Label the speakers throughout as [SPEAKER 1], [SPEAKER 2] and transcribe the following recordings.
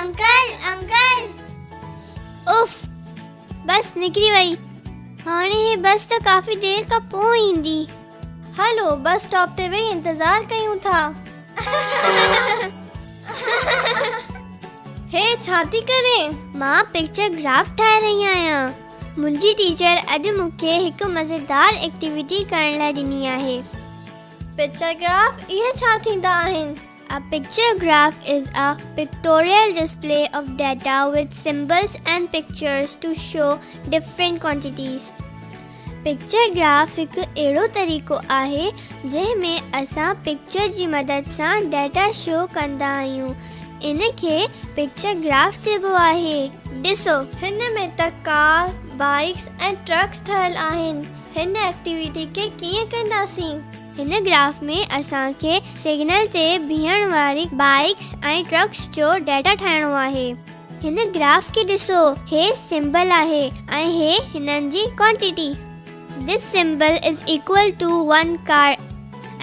[SPEAKER 1] Uncle uncle. उफ, बस निकिरी वई। हाणे ही बस त काफ़ी देर खां पोइ ईंदी। हलो बस स्टॉप ते वेही इंतज़ार कयूं था। हे छा थी करे? मां पिक्चर ग्राफ ठाहे रही आहियां। मुंहिंजी टीचर अॼु मूंखे हिकु मज़ेदार एक्टिविटी करण लाइ ॾिनी आहे। पिक्चर ग्राफ इहे छा थींदा आहिनि? A picture graph is a pictorial display of data with symbols and pictures to show different quantities. Picture graph हिकु अहिड़ो तरीक़ो आहे जंहिंमें असां पिक्चर जी मदद सां डेटा शो कंदा आहियूं। इनखे पिक्चर ग्राफ चइबो आहे। ॾिसो, हिन में त कार, बाइक्स ऐं ट्रक्स ठहियल आहिनि। हिन एक्टिविटी खे कीअं कंदासीं? हिन ग्राफ में असांखे सिग्नल ते बीहण वारी बाइक्स ऐं ट्रक्स जो डेटा ठाहिणो आहे। हिन ग्राफ खे ॾिसो, हे सिंबल आहे ऐं हे हिननि जी quantity. This symbol is equal to 1 car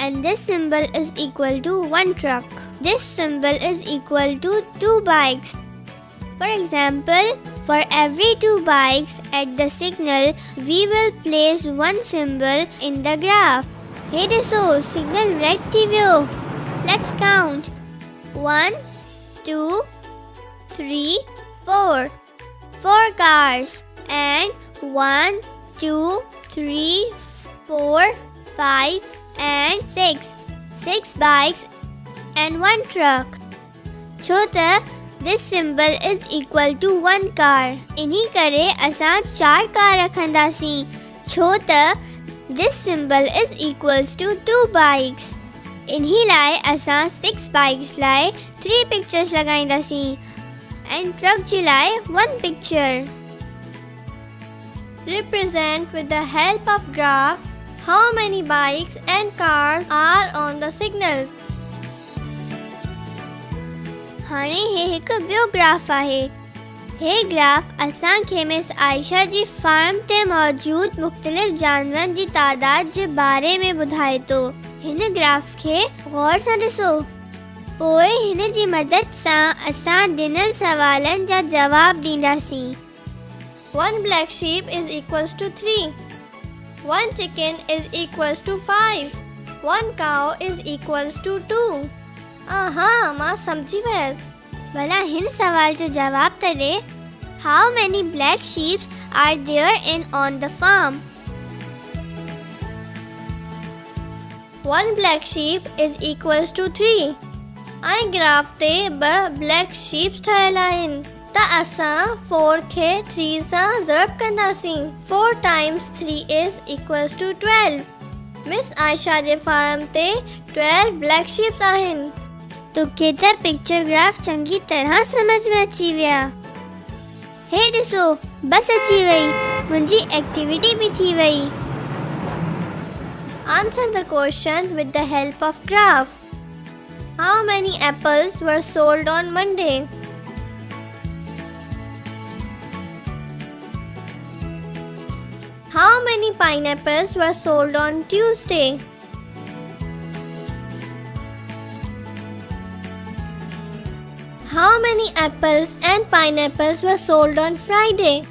[SPEAKER 1] and this symbol is equal to 1 truck. This symbol is equal to 2 bikes. For example, for every 2 bikes at the signal, we will place 1 symbol in the graph. Hey ॾिसो, signal red थी वियो। Let's count. 1, 2, 3, 4. 4 cars and 1, 2, 3, 4, 5 and 6. 6 bikes and 1 truck. छो त this symbol is equal to 1 car. इन्ही करे असां 4 car रखंदासीं। छो त this symbol is equals to 2 bikes. इन्ही लाइ असां 6 bikes लाइ 3 pictures लॻाईंदासीं and truck जी लाइ 1 picture. Represent with the help of graph how many bikes and cars are on the signals. हाणे हे हिकु ॿियो ग्राफ आहे। हे ग्राफ असांखे मिस आयशा जी फार्म ते मौजूद मुख़्तलिफ़ जानवरनि जी तादाद जे बारे में ॿुधाए थो। हिन ग्राफ खे गौर सां ॾिसो, पोइ हिन जी मदद सां असां ॾिनल सवालनि जा जवाब ॾींदासीं। 1 black sheep is equals to 3. 1 chicken is equals to 5. 1 cow is equals to 2. आहा, मां समझी वयसि। भला हिन सवाल जो जवाब त ॾे। How many black sheep are there on the farm? 1 black sheep is equals to 3. ऐं ग्राफ ते 2 black sheep ठहियल आहिनि। त असां 4 खे 3 सां ज़रब कंदासीं। 4 times 3 is equals to 12. Miss Ayesha जे फार्म ते 12 ब्लैक शीप्स आहिनि। तोखे त पिक्चर ग्राफ चङी तरह समझ में अची विया। हे ॾिसो, बस अची वई। मुंहिंजी एक्टिविटी बि थी वई। Answer the question with the help of graph. How many apples were sold on Monday? How many pineapples were sold on Tuesday? How many apples and pineapples were sold on Friday?